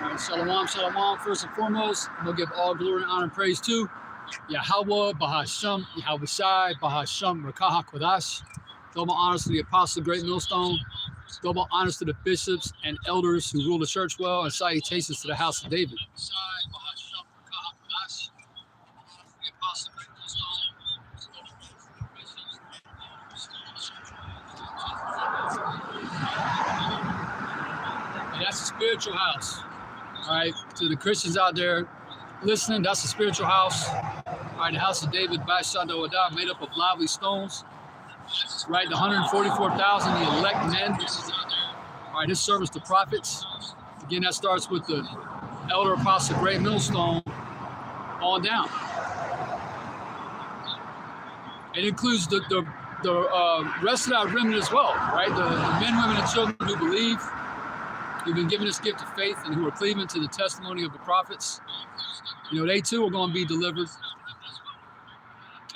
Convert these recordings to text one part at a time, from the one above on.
All right, shalom, shalom. First and foremost, I'm going to give all glory, honor, and praise to Yahweh, Bahasham, Yahweh Shai, Bahasham, Rakah Kodash. Double honors to the apostle, great millstone. Double honors to the bishops and elders who rule the church well, and salutations to the house of David. And that's a spiritual house. All right, to the Christians out there listening, that's a spiritual house. All right, the house of David, Bashado Adah, made up of lively stones. Right, the 144,000, the elect men. All right, his service to prophets. Again, that starts with the elder apostle, great millstone, on down. It includes the rest of that remnant as well, right? The men, women, and children who believe, who've been given this gift of faith and who are cleaving to the testimony of the prophets. You know, they too are going to be delivered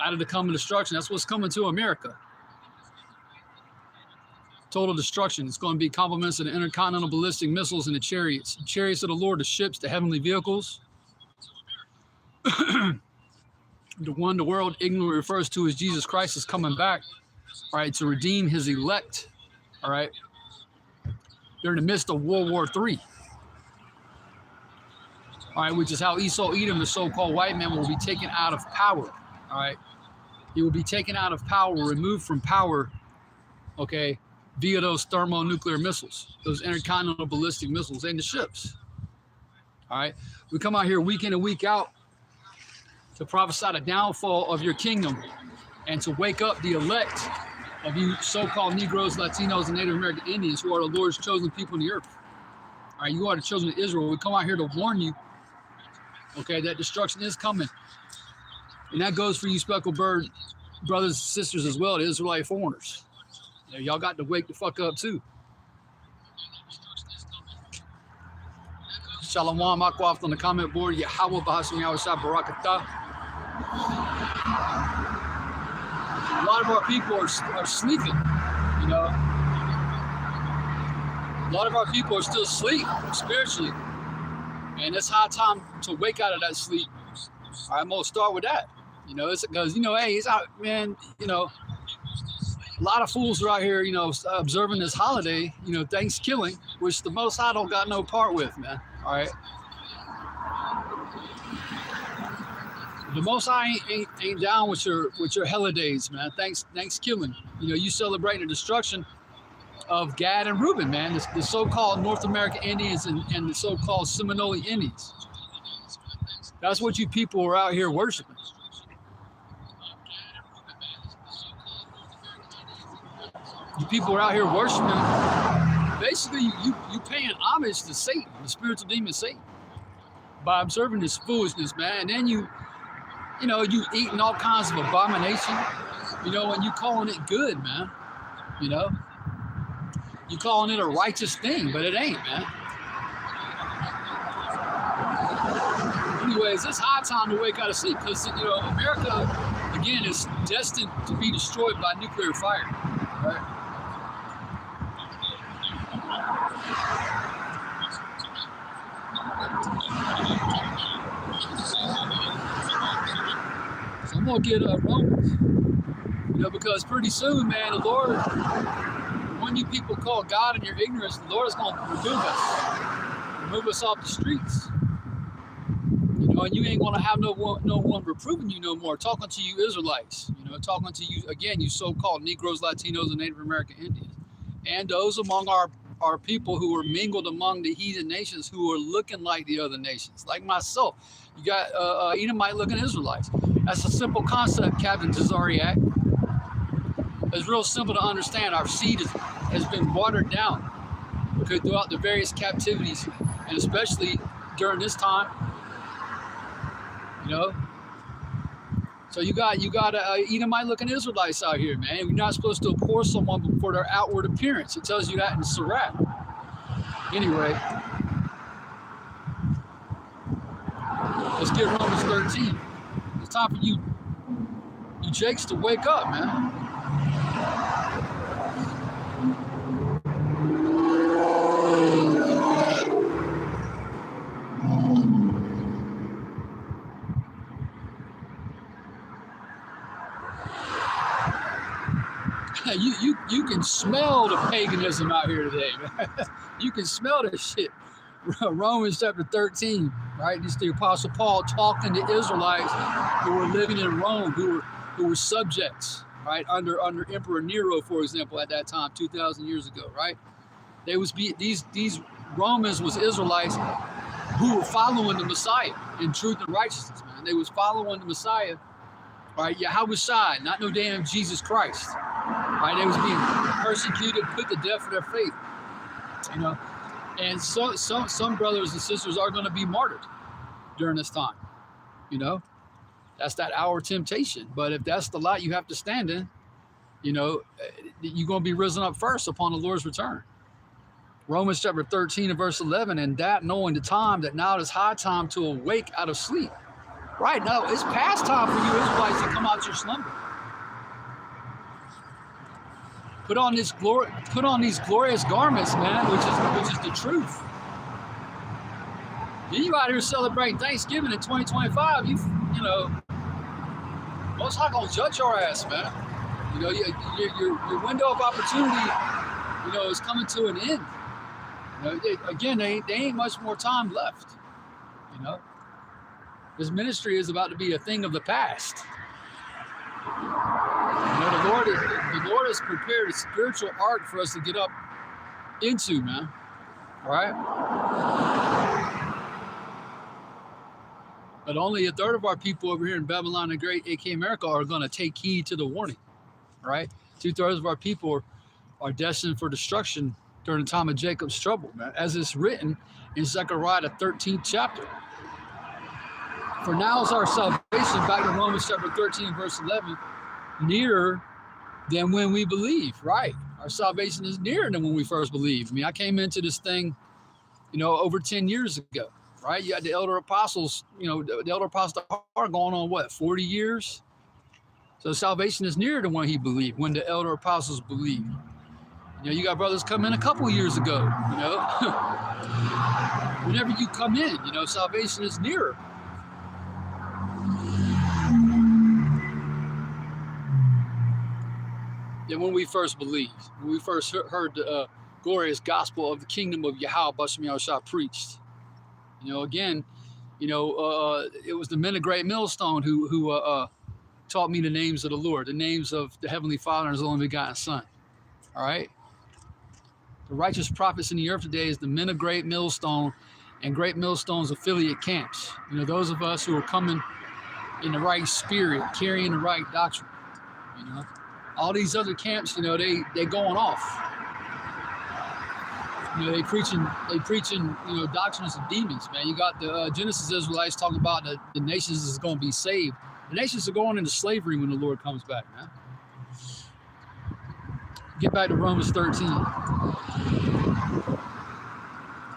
out of the coming destruction. That's what's coming to America. Total destruction. It's going to be complements of the intercontinental ballistic missiles and the chariots. The chariots of the Lord, the ships, the heavenly vehicles. The one the world ignorantly refers to as Jesus Christ is coming back, all right, to redeem his elect, all right. They're in the midst of World War III, all right, which is how Esau Edom, the so-called white man, will be taken out of power, all right. He will be taken out of power, removed from power, okay, via those thermonuclear missiles, those intercontinental ballistic missiles, and the ships. All right. We come out here week in and week out to prophesy the downfall of your kingdom and to wake up the elect of you so-called Negroes, Latinos, and Native American Indians who are the Lord's chosen people in the earth. All right. You are the children of Israel. We come out here to warn you, okay, that destruction is coming. And that goes for you speckled bird brothers and sisters as well, the Israelite foreigners. Y'all got to wake the fuck up too. Shalom, Akwaf on the comment board. Yahweh Bahashim Yahweh Shai Barakatah. A lot of our people are sleeping, you know. A lot of our people are still asleep spiritually. And it's high time to wake out of that sleep. All right, I'm going to start with that. You know, it's because, you know, hey, it's out, man, you know. A lot of fools are out here, you know, observing this holiday, you know, Thanksgiving, which the Most High don't got no part with, man. All right. The Most High ain't down with your holidays, man. Thanksgiving. You know, you celebrating the destruction of Gad and Reuben, man. The so-called North American Indians and the so-called Seminole Indians. That's what you people are out here worshiping. You people are out here worshiping. Basically, you paying homage to Satan, the spiritual demon Satan, by observing this foolishness, man. And then you eating all kinds of abomination, you know, and you calling it good, man. You know, you calling it a righteous thing, but it ain't, man. Anyways, it's high time to wake out of sleep because, you know, America, again, is destined to be destroyed by nuclear fire, right? So I'm going to get Romans, you know, because pretty soon, man, the Lord, when you people call God in your ignorance, the Lord is going to remove us off the streets. You know, and you ain't going to have no one reproving you no more, talking to you Israelites, you know, talking to you, again, you so-called Negroes, Latinos, and Native American Indians, and those among our people who are mingled among the heathen nations who are looking like the other nations, like myself. You got Edomite looking Israelites. That's a simple concept, Captain Tazariak. It's real simple to understand. Our seed has been watered down because throughout the various captivities, and especially during this time, you know. So you got Edomite looking Israelites out here, man. You're not supposed to abhor someone for their outward appearance. It tells you that in Sirach. Anyway, let's get Romans 13. It's time for you Jakes to wake up, man. you can smell the paganism out here today, man. You can smell this shit. Romans chapter 13, right? This is the Apostle Paul talking to Israelites who were living in Rome, who were subjects, right? Under Emperor Nero, for example, at that time, 2,000 years ago, right? These Romans was Israelites who were following the Messiah in truth and righteousness, man. They was following the Messiah, right? Yahushua, not no damn Jesus Christ, right? They was being persecuted, put to death for their faith, you know. And so some brothers and sisters are going to be martyred during this time, you know. That's that hour of temptation. But if that's the light you have to stand in, you know, you're going to be risen up first upon the Lord's return. Romans chapter 13 and verse 11, and that knowing the time, that now it is high time to awake out of sleep. Right, no, it's past time for you Israelites to come out your slumber. Put on these glorious garments, man, which is the truth. You out here celebrating Thanksgiving in 2025, you know, Most High gonna judge your ass, man. You know, your window of opportunity, you know, is coming to an end. You know, again, they ain't much more time left. You know, this ministry is about to be a thing of the past. You know, the Lord has prepared a spiritual ark for us to get up into, man. All right? But only a third of our people over here in Babylon the Great, aka America, are going to take heed to the warning. All right? 2/3 of our people are destined for destruction during the time of Jacob's trouble, man, as it's written in Zechariah, the 13th chapter. For now is our salvation, back to Romans chapter 13, verse 11, nearer than when we believe, right? Our salvation is nearer than when we first believed. I mean, I came into this thing, you know, over 10 years ago, right? You had the elder apostles, you know, the elder apostle are going on, what, 40 years? So salvation is nearer than when he believed, when the elder apostles believed. You know, you got brothers come in a couple years ago, you know. Whenever you come in, you know, salvation is nearer. Than when we first believed, when we first heard the glorious gospel of the kingdom of Yahweh Bashem Yahushua preached. You know, again, you know, it was the men of Great Millstone who taught me the names of the Lord, the names of the Heavenly Father and His only begotten Son. All right? The righteous prophets in the earth today is the men of Great Millstone and Great Millstone's affiliate camps. You know, those of us who are coming in the right spirit, carrying the right doctrine, you know. All these other camps, you know, they going off. You know, they preaching, you know, doctrines of demons, man. You got the Genesis Israelites talking about the nations is going to be saved. The nations are going into slavery when the Lord comes back, man. Get back to Romans 13.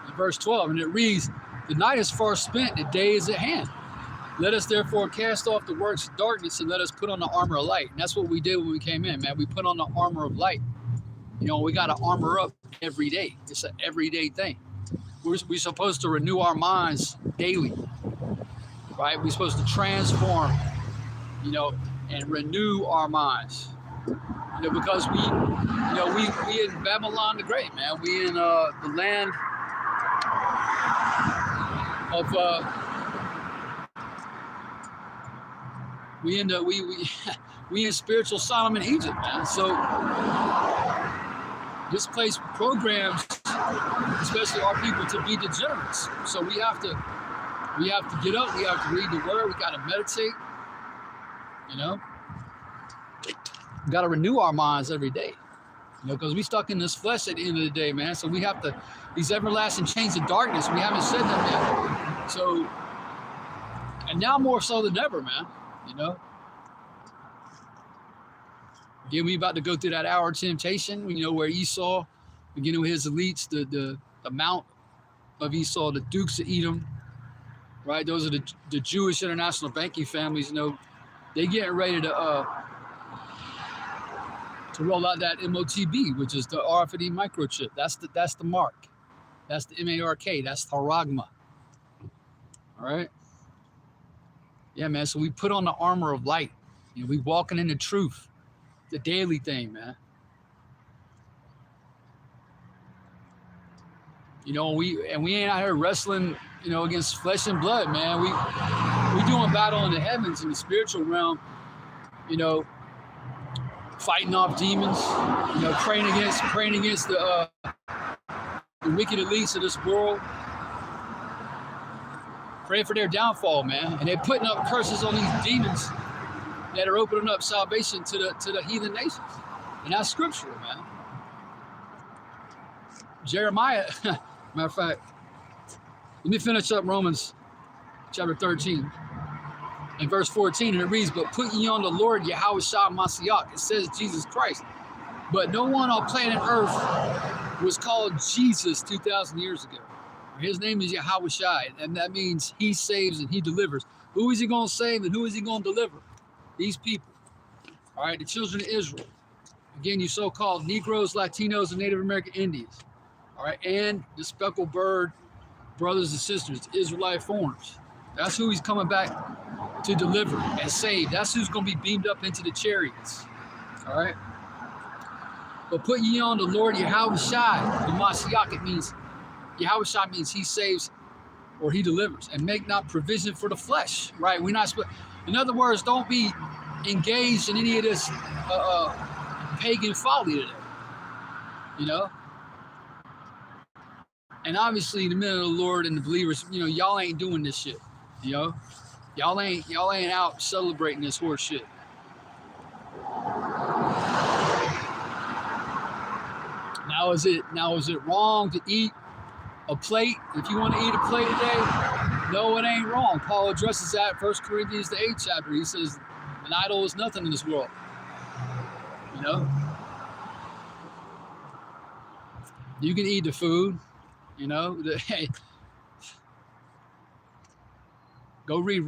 In verse 12, and it reads, the night is far spent, the day is at hand. Let us therefore cast off the works of darkness and let us put on the armor of light. And that's what we did when we came in, man. We put on the armor of light. You know, we got to armor up every day. It's an everyday thing. We're supposed to renew our minds daily, right? We're supposed to transform, you know, and renew our minds. You know, because we in Babylon the Great, man. We in the land of we in spiritual Sodom and Egypt, man. So this place programs, especially our people, to be degenerates. So we have to get up. We have to read the Word. We got to meditate. You know, we got to renew our minds every day. You know, because we stuck in this flesh at the end of the day, man. So we have to these everlasting chains of darkness. We haven't said them yet. So, and now more so than ever, man. You know, again, we about to go through that hour of temptation. You know, where Esau, beginning with his elites, the mount of Esau, the dukes of Edom, right? Those are the Jewish international banking families. You know, they getting ready to roll out that MOTB, which is the RFID microchip. That's the mark. That's the MARK. That's Haragma. All right. Yeah, man. So we put on the armor of light. You know, we walking in the truth, the daily thing, man. You know, we ain't out here wrestling, you know, against flesh and blood, man. We doing battle in the heavens, in the spiritual realm, you know, fighting off demons, you know, praying against the wicked elites of this world, praying for their downfall, man. And they're putting up curses on these demons that are opening up salvation to the heathen nations. And that's scriptural, man. Jeremiah, matter of fact, let me finish up Romans chapter 13 and verse 14, and it reads, but put ye on the Lord Yahushua Mashiach. It says Jesus Christ. But no one on planet Earth was called Jesus 2,000 years ago. His name is Yahushua, and that means he saves and he delivers. Who is he going to save and who is he going to deliver? These people. All right, the children of Israel. Again, you so-called Negroes, Latinos, and Native American Indians. All right, and the speckled bird brothers and sisters, the Israelite foreigners. That's who he's coming back to deliver and save. That's who's going to be beamed up into the chariots. All right. But put ye on the Lord Yahushua, the Mashiach. It means Yahushua means he saves or he delivers, and make not provision for the flesh. Right? We're not supposed. In other words, don't be engaged in any of this pagan folly today. You know. And obviously, the men of the Lord and the believers, you know, y'all ain't doing this shit. You know, y'all ain't out celebrating this horse shit. Now is it wrong to eat a plate? If you want to eat a plate today, no, it ain't wrong. Paul addresses that 1 Corinthians the 8th chapter. He says, an idol is nothing in this world. You know? You can eat the food, you know. Hey, go read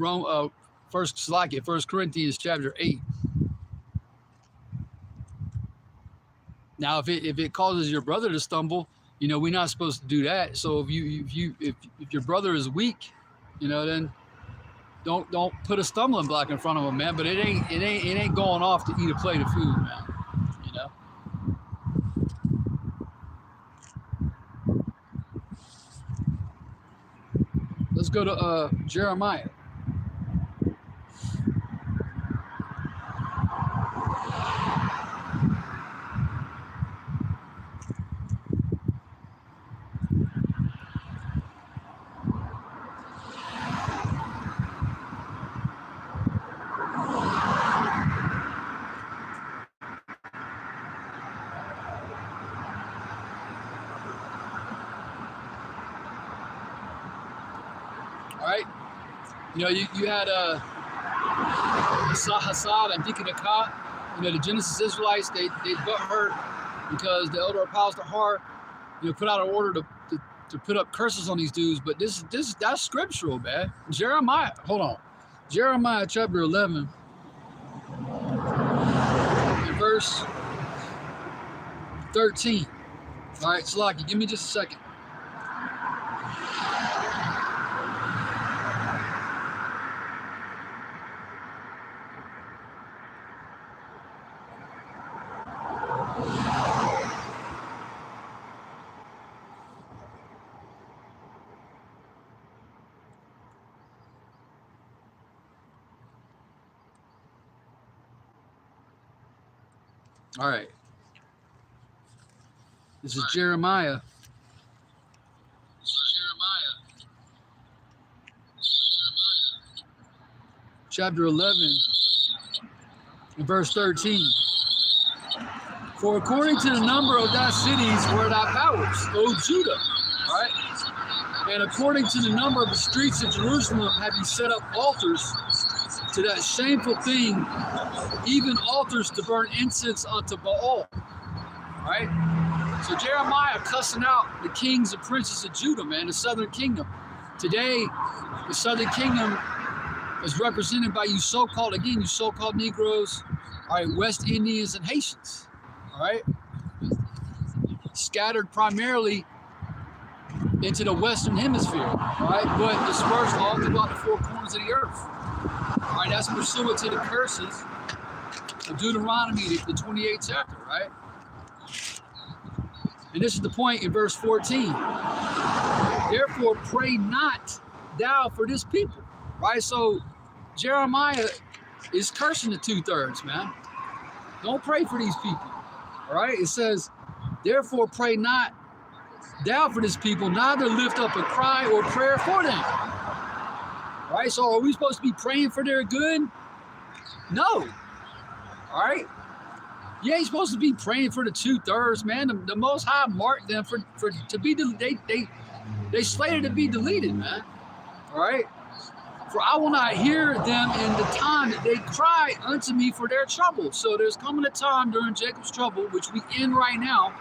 First Corinthians chapter 8. Now, if it causes your brother to stumble, you know, we're not supposed to do that. So if your brother is weak, you know, then don't put a stumbling block in front of him, man. But it ain't going off to eat a plate of food, man. You know. Let's go to Jeremiah. You know, you had Hassad and Deacon Akkad, you know, the Genesis Israelites, they got hurt because the elder apostles to heart, you know, put out an order to put up curses on these dudes. But that's scriptural, man. Jeremiah chapter 11 and verse 13. All right, Salaki, give me just a second. All right. This is Jeremiah. Chapter 11 and verse 13. For according to the number of thy cities were thy powers, O Judah. All right. And according to the number of the streets of Jerusalem have you set up altars to that shameful thing, even altars to burn incense unto Baal. Right? So Jeremiah cussing out the kings and princes of Judah, man, the southern kingdom. Today, the southern kingdom is represented by you so-called Negroes, all right, West Indians and Haitians, all right? Scattered primarily into the Western Hemisphere, all right, but dispersed all throughout the four corners of the earth. All right, that's pursuant to the curses of Deuteronomy, the 28th chapter, right? And this is the point in verse 14. Therefore, pray not thou for this people. Right? So Jeremiah is cursing the 2/3, man. Don't pray for these people. All right? It says, therefore, pray not thou for this people, neither lift up a cry or prayer for them. All right? So are we supposed to be praying for their good? No. All right? You ain't supposed to be praying for the 2/3, man. The Most High marked them for to be they slated to be deleted, man. All right. For I will not hear them in the time that they cry unto me for their trouble. So there's coming a time during Jacob's trouble, which we in right now,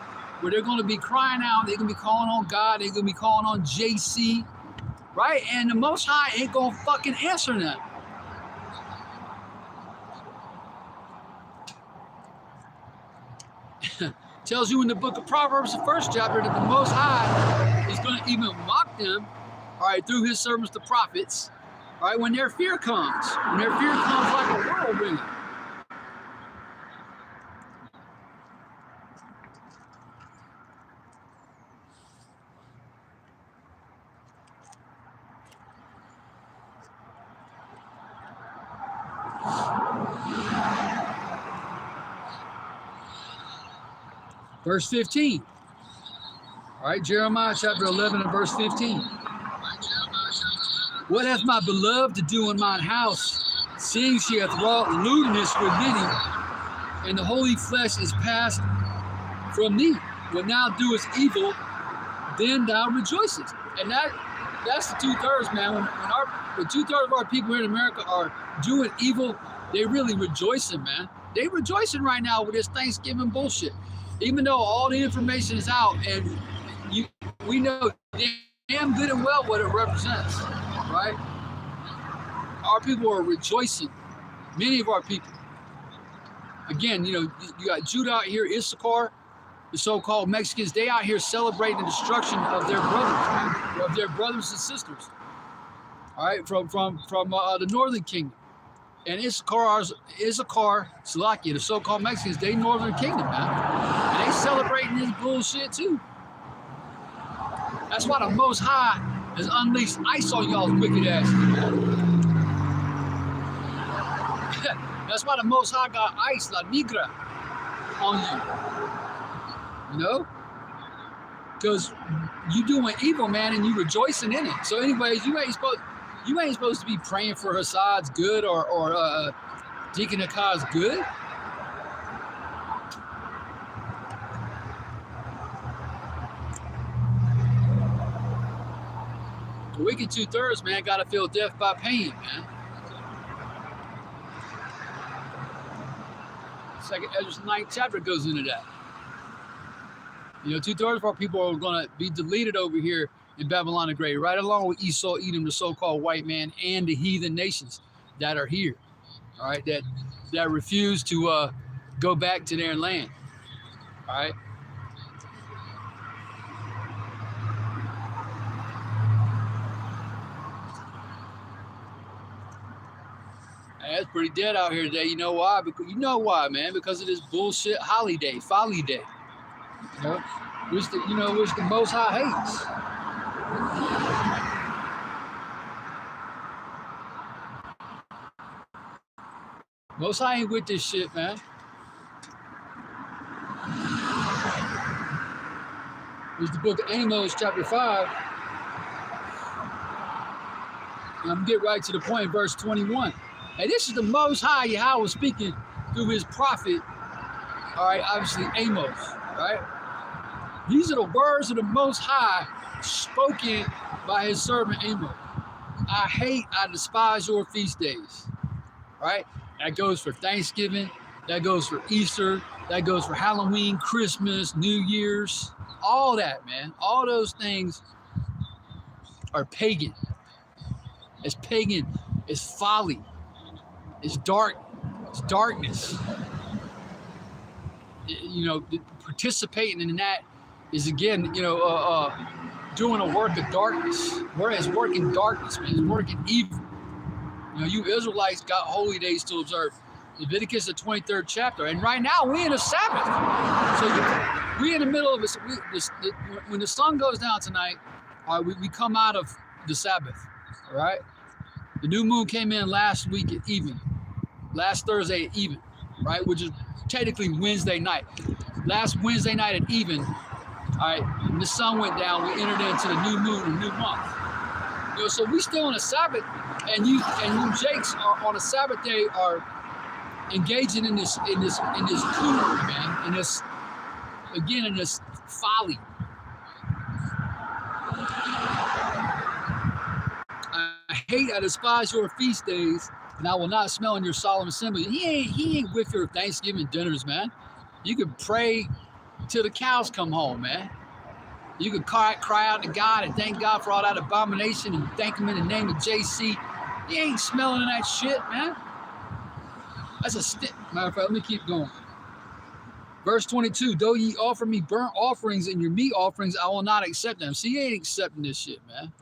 where they're going to be crying out. They're going to be calling on God. They're going to be calling on JC, right? And the Most High ain't going to fucking answer them. Tells you in the book of Proverbs, the 1st chapter, that the Most High is going to even mock them, all right, through his servants, the prophets, all right, when their fear comes. When their fear comes like a whirlwind. Verse 15. All right, Jeremiah chapter 11 and verse 15. What hath my beloved to do in mine house, seeing she hath wrought lewdness with many, and the holy flesh is passed from thee? When thou doest evil, then thou rejoicest. And that's the 2/3, man. When the 2/3 of our people here in America are doing evil, they really rejoicing, man. They rejoicing right now with this Thanksgiving bullshit. Even though all the information is out, and we know damn good and well what it represents, right? Our people are rejoicing. Many of our people. Again, you got Judah out here, Issachar, the so-called Mexicans. They out here celebrating the destruction of their brothers and sisters. All right, from the northern kingdom. And Issachar, Slovakia, the so-called Mexicans, they northern kingdom, man. And they celebrating this bullshit too. That's why the Most High has unleashed ice on y'all's wicked asses, man. That's why the Most High got ice, la migra, on you. You know? Because you doing evil, man, and you rejoicing in it. So anyways, you ain't supposed to be praying for Hassad's good or Deacon Akai's good. The wicked 2/3, man, gotta feel death by pain, man. Second Ezra's 9th chapter goes into that. 2/3 of our people are gonna be deleted over here in Babylon the Great, right along with Esau, Edom, the so-called white man, and the heathen nations that are here, all right, that refuse to go back to their land, all right. Hey, it's pretty dead out here today. You know why? Man? Because of this bullshit holiday, Folly Day, which the Most High hates. Most High ain't with this shit, man. Here's the book of Amos, chapter 5. And I'm going to get right to the point, verse 21. And this is the Most High Yahweh speaking through his prophet, all right, obviously Amos, right? These are the words of the Most High spoken by his servant Amos. I despise your feast days, right? That goes for Thanksgiving, that goes for Easter, that goes for Halloween, Christmas, New Year's, all that, man. All those things are pagan. It's pagan, it's folly, it's dark, it's darkness. Participating in that is, again, doing a work of darkness. It's working darkness, man. It's working evil. You Israelites got holy days to observe. Leviticus, the 23rd chapter. And right now, we're in a Sabbath. So We in the middle of when the sun goes down tonight, all right, we come out of the Sabbath, all right? The new moon came in last week at even, last Thursday at even, right? Which is technically Wednesday night. Last Wednesday night at even, all right, when the sun went down, we entered into the new moon, the new month. You know, so we still on a Sabbath, and you Jakes are on a Sabbath day are engaging in this coonery, man, in this folly. I despise your feast days, and I will not smell in your solemn assembly. He ain't with your Thanksgiving dinners, man. You can pray till the cows come home, man. You can cry out to God and thank God for all that abomination and thank him in the name of JC. He ain't smelling that shit, man. That's a stick. Matter of fact, let me keep going. Verse 22, though ye offer me burnt offerings and your meat offerings, I will not accept them. See, you ain't accepting this shit, man.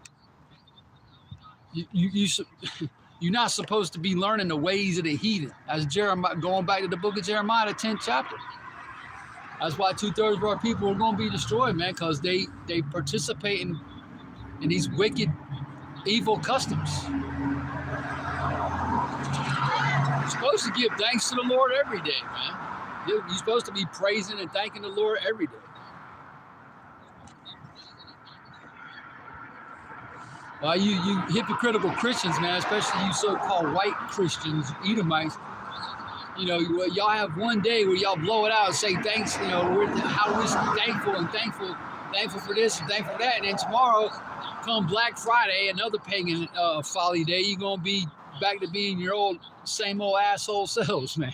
You're not supposed to be learning the ways of the heathen. As Jeremiah, going back to the book of Jeremiah, the 10th chapter. That's why 2/3 of our people are going to be destroyed, man, because they participate in these wicked, evil customs. You're supposed to give thanks to the Lord every day, man. You're supposed to be praising and thanking the Lord every day. Well, you hypocritical Christians, man, especially you so-called white Christians, Edomites, you know, y'all have one day where y'all blow it out and say thanks, you know, we're thankful for this and thankful for that. And then tomorrow, come Black Friday, another pagan folly day, you're going to be back to being your same old asshole selves, man.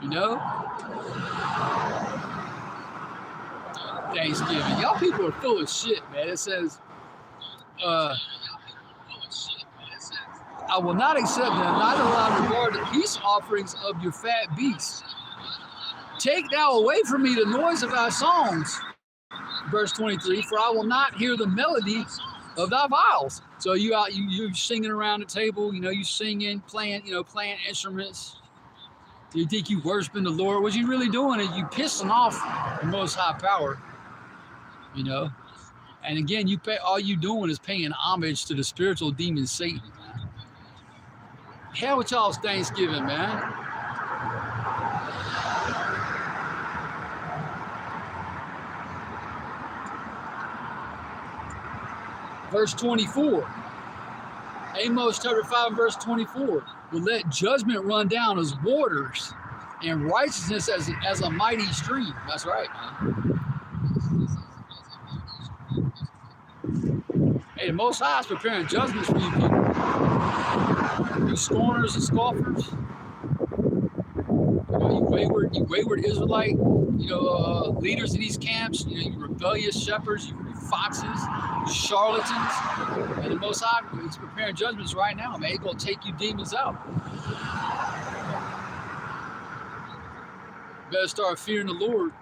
You know? Thanksgiving. Y'all people are full of shit, man. It says, I will not accept them, neither will I regard the peace offerings of your fat beasts. Take thou away from me the noise of thy songs. Verse 23, for I will not hear the melody of thy viols. So you singing around the table, you know, you singing, playing instruments. You think you worshiping the Lord. What you really doing is you pissing off the Most High Power, you know. And again, all you doing is paying homage to the spiritual demon Satan. Hell with y'all's Thanksgiving, man. Verse 24. Amos chapter 5, verse 24. Will let judgment run down as waters and righteousness as a mighty stream. That's right, man. Hey, the Most High is preparing judgments for you people. You scorners and scoffers. You know, you wayward Israelite, you know, leaders in these camps, you know, you rebellious shepherds, you foxes, you charlatans. And the Most High is preparing judgments right now, man. He's going to take you demons out. You better start fearing the Lord.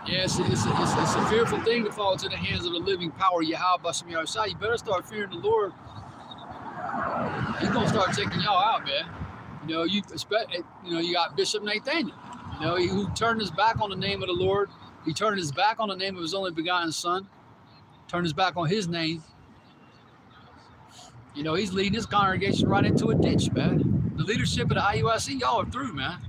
Yes, it's a fearful thing to fall into the hands of the living power, Yahweh Shem Yahushua. You better start fearing the Lord. He's gonna start taking y'all out, man. You know, you got Bishop Nathaniel. You know, who turned his back on the name of the Lord. He turned his back on the name of his only begotten Son. Turned his back on his name. You know, he's leading his congregation right into a ditch, man. The leadership of the IUIC, y'all are through, man.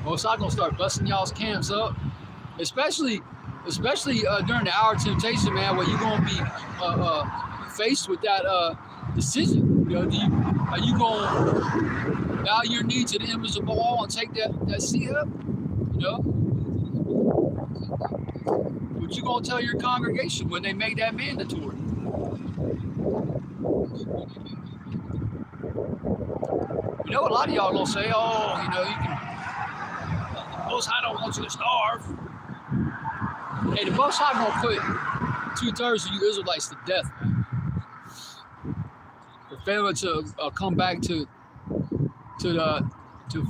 Most I'm gonna start busting y'all's camps up, especially during the hour of temptation, man, where you're gonna be faced with that decision. You know, are you gonna bow your knee to the invisible wall and take that seat up? You know, what you gonna tell your congregation when they make that mandatory? You know, a lot of y'all gonna say, "Oh, you know, you can." Most High don't want you to starve. Hey, the Most High gonna put 2/3 of you Israelites to death, man. For failure to come back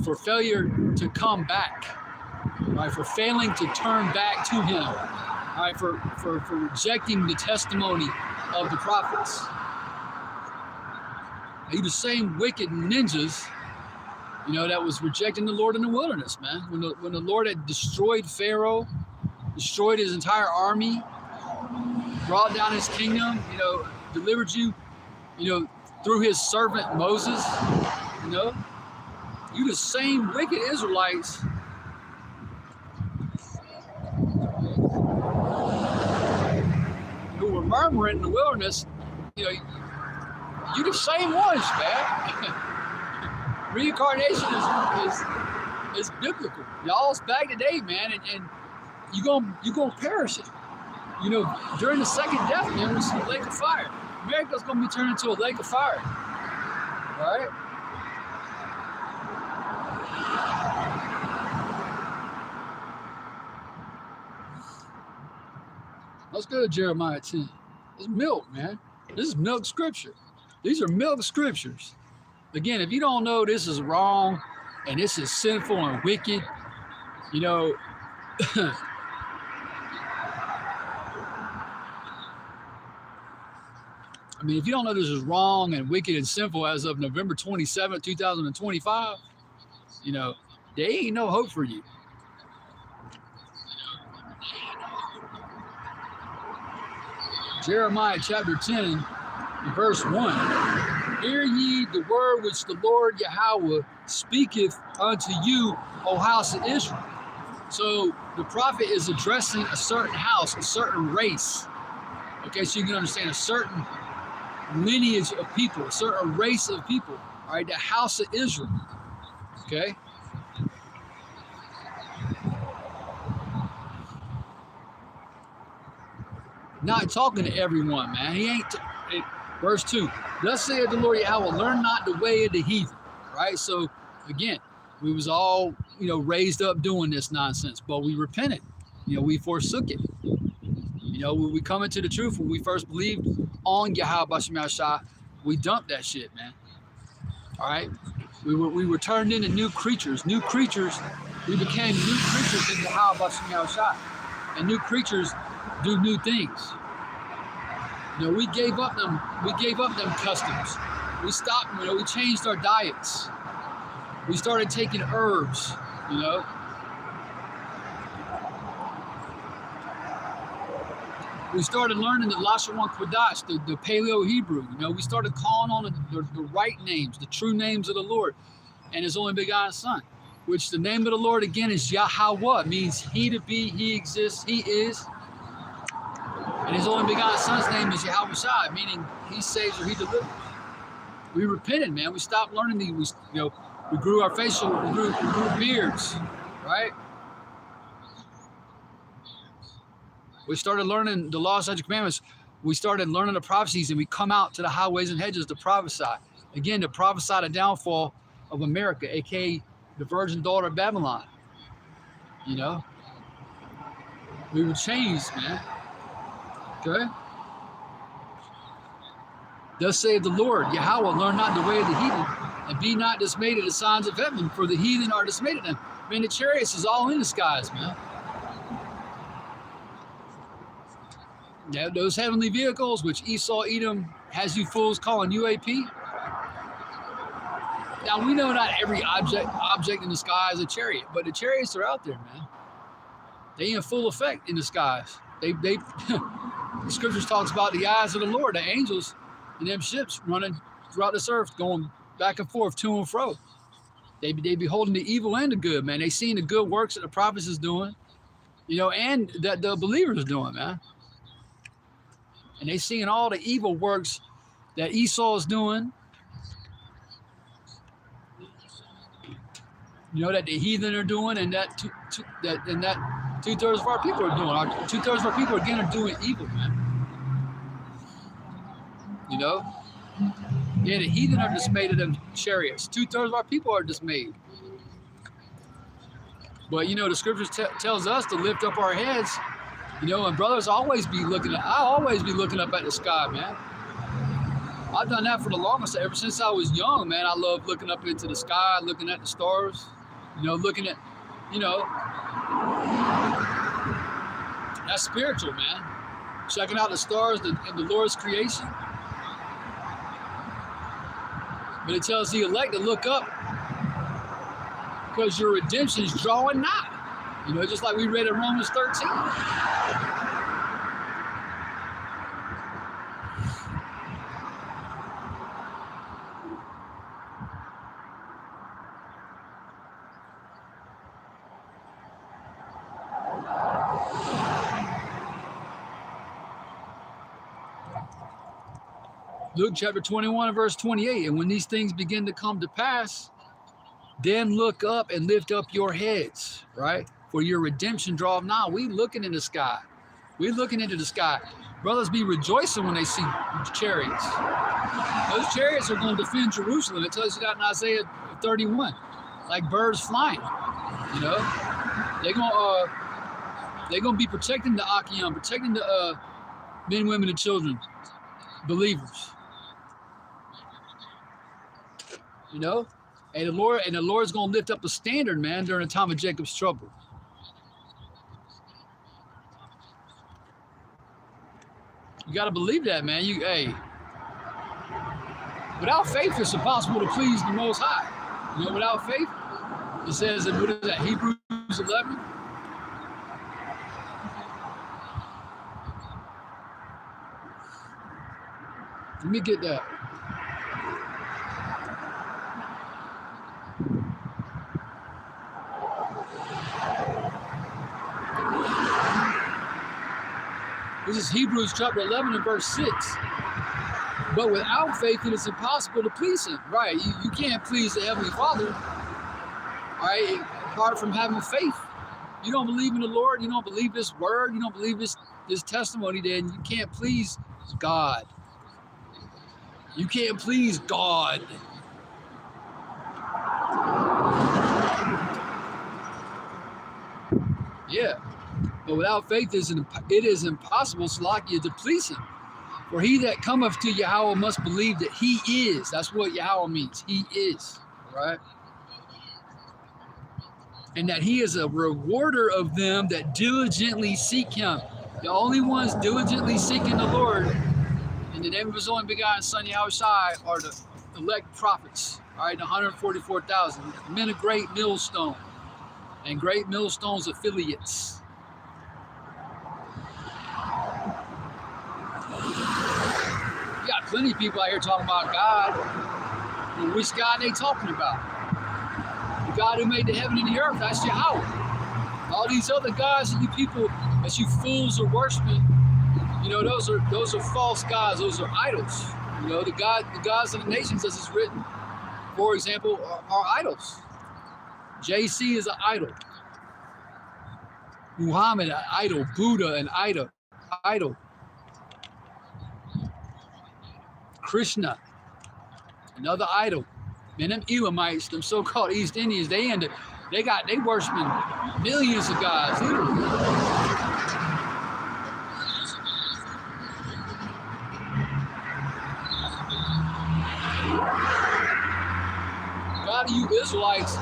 for failure to come back. right, for failing to turn back to him, all right, for rejecting the testimony of the prophets. He the same wicked ninjas, you know, that was rejecting the Lord in the wilderness, man. When the Lord had destroyed Pharaoh, destroyed his entire army, brought down his kingdom, you know, delivered you, you know, through his servant Moses, you know. You the same wicked Israelites who were murmuring in the wilderness, you know, you the same ones, man. Reincarnation is biblical. Y'all's back today, man, and you gonna perish it. You know, during the second death, man, we see a lake of fire. America's gonna be turned into a lake of fire. All right? Let's go to Jeremiah 10. It's milk, man. This is milk scripture. These are milk scriptures. Again, if you don't know this is wrong and this is sinful and wicked, you know, I mean, if you don't know this is wrong and wicked and sinful as of November 27th, 2025, you know, there ain't no hope for you. Jeremiah chapter 10, verse 1. Hear ye the word which the Lord Yahweh speaketh unto you, O house of Israel. So the prophet is addressing a certain house, a certain race. Okay, so you can understand a certain lineage of people, a certain race of people, all right, the house of Israel, okay? Not talking to everyone, man. He ain't, verse 2, thus saith the Lord Yahweh, learn not the way of the heathen, right? So, again, we was all, you know, raised up doing this nonsense, but we repented. You know, we forsook it. You know, when we come into the truth, when we first believed on Yahweh Bashem Yahshua, we dumped that shit, man. All right? We were turned into new creatures. New creatures, we became new creatures in Yahweh Bashem Yahshua. And new creatures do new things. You know, we gave up them customs. We stopped, you know, we changed our diets. We started taking herbs, you know. We started learning the Lashawan Kodash, the Paleo-Hebrew. You know, we started calling on the right names, the true names of the Lord and his only begotten Son, which the name of the Lord, again, is Yahweh. It means he to be, he exists, he is. And his only begotten Son's name is Yahweh Shai, meaning he saves or he delivers. We repented, man. We stopped learning these, you know, we grew our facial, we grew beards, right? We started learning the laws, statutes, commandments. We started learning the prophecies, and we come out to the highways and hedges to prophesy. Again, to prophesy the downfall of America, aka the virgin daughter of Babylon. You know? We were changed, man. Okay? Thus saith the Lord, Yahweh, learn not the way of the heathen, and be not dismayed at the signs of heaven, for the heathen are dismayed at them. Man, the chariots is all in the skies, man. Yeah, those heavenly vehicles, which Esau Edom has you fools calling UAP. Now, we know not every object in the sky is a chariot, but the chariots are out there, man. They in full effect in the skies. The scriptures talks about the eyes of the Lord, the angels in them ships running throughout this earth, going back and forth, to and fro. They beholding the evil and the good, man. They seeing the good works that the prophets is doing, you know, and that the believers is doing, man. And they seeing all the evil works that Esau is doing. You know, that the heathen are doing, and that two-thirds of our people are doing. Two-thirds of our people, again, are doing evil, man. You know? Yeah, the heathen are dismayed at them chariots. Two-thirds of our people are dismayed. But, you know, the scriptures tells us to lift up our heads. You know, and brothers always be looking up at the sky, man. I've done that for the longest. Ever since I was young, man, I love looking up into the sky, looking at the stars, you know, looking at You know, that's spiritual, man. Checking out the stars in the Lord's creation. But it tells the elect to look up because your redemption is drawing nigh. You know, just like we read in Romans 13. Luke chapter 21 and verse 28, and when these things begin to come to pass, then look up and lift up your heads, right? For your redemption draweth nigh. We looking in the sky. We looking into the sky. Brothers be rejoicing when they see chariots. Those chariots are going to defend Jerusalem. It tells you that in Isaiah 31, like birds flying. You know, they're gonna be protecting the Achaeon, protecting the men, women, and children, believers. You know, and the Lord's gonna lift up a standard, man, during the time of Jacob's trouble. You gotta believe that, man. Without faith, it's impossible to please the Most High. You know, without faith, it says in what is that, Hebrews 11. Let me get that. This is Hebrews chapter 11 and verse 6. But without faith, it is impossible to please him. Right? You can't please the Heavenly Father. All right? Apart from having faith. You don't believe in the Lord. You don't believe His word. You don't believe His testimony. Then you can't please God. You can't please God. Yeah. But without faith, it is impossible, Salakia, to please him. For he that cometh to Yahweh must believe that he is. That's what Yahweh means. He is. Right? And that he is a rewarder of them that diligently seek him. The only ones diligently seeking the Lord in the name of his only begotten Son, Yahushua, are the elect prophets. All right, the 144,000. Men of great millstone and great millstone's affiliates. You got plenty of people out here talking about God. Well, which God they talking about? The God who made the heaven and the earth, that's Yahweh. All these other gods that you people, that you fools are worshiping, you know, those are false gods. Those are idols. You know, the gods of the nations, as it's written, for example, are idols. JC is an idol. Muhammad, an idol. Buddha, an idol. Krishna, another idol. And them Elamites, them so-called East Indians, they worshiping millions of gods, literally. God of you Israelites,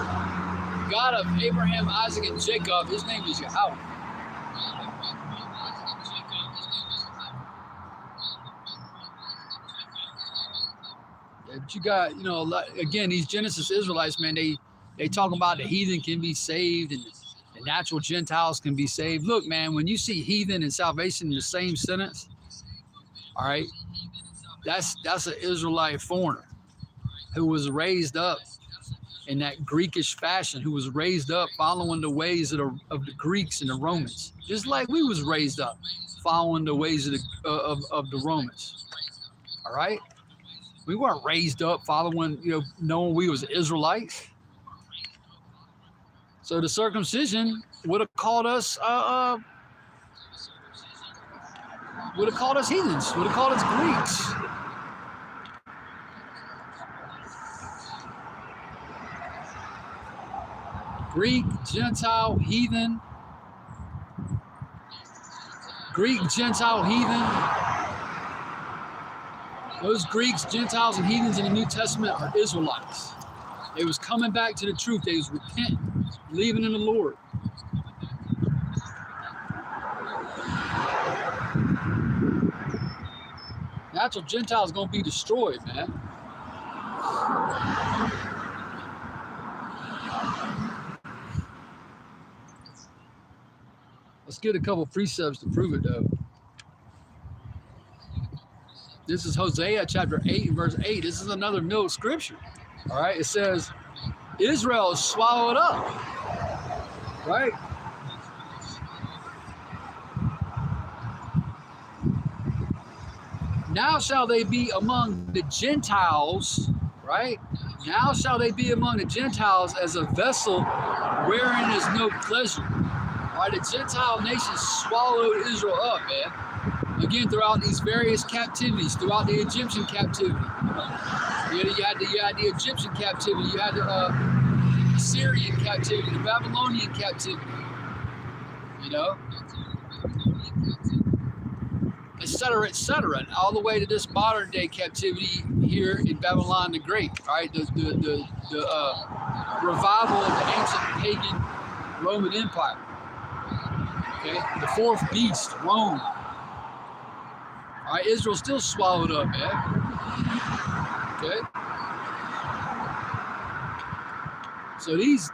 God of Abraham, Isaac, and Jacob, his name is Yahweh. But you got, you know, again, these Genesis Israelites, man, they talk about the heathen can be saved and the natural Gentiles can be saved. Look, man, when you see heathen and salvation in the same sentence, all right, that's an Israelite foreigner who was raised up in that Greekish fashion, who was raised up following the ways of the Greeks and the Romans, just like we was raised up following the ways of the Romans. All right. We weren't raised up following, you know, knowing we was Israelites. So the circumcision would have called us heathens, would have called us Greeks. Greek, Gentile, heathen. Greek, Gentile, heathen. Those Greeks, Gentiles, and heathens in the New Testament are Israelites. They was coming back to the truth. They was repenting. believing in the Lord. Natural Gentiles going to be destroyed, man. Let's get a couple precepts to prove it, though. This is Hosea chapter 8, verse 8. This is another middle scripture. All right, it says, Israel is swallowed up. Right? Now shall they be among the Gentiles, right? Now shall they be among the Gentiles as a vessel wherein is no pleasure. All right, the Gentile nations swallowed Israel up, man. Again, throughout these various captivities, throughout the Egyptian captivity. You had the Egyptian captivity, you had the Assyrian captivity, the Babylonian captivity, you know, etc., all the way to this modern day captivity here in Babylon the Great, right? The revival of the ancient pagan Roman Empire. Okay, the fourth beast, Rome. All right, Israel's still swallowed up, man. Okay. So these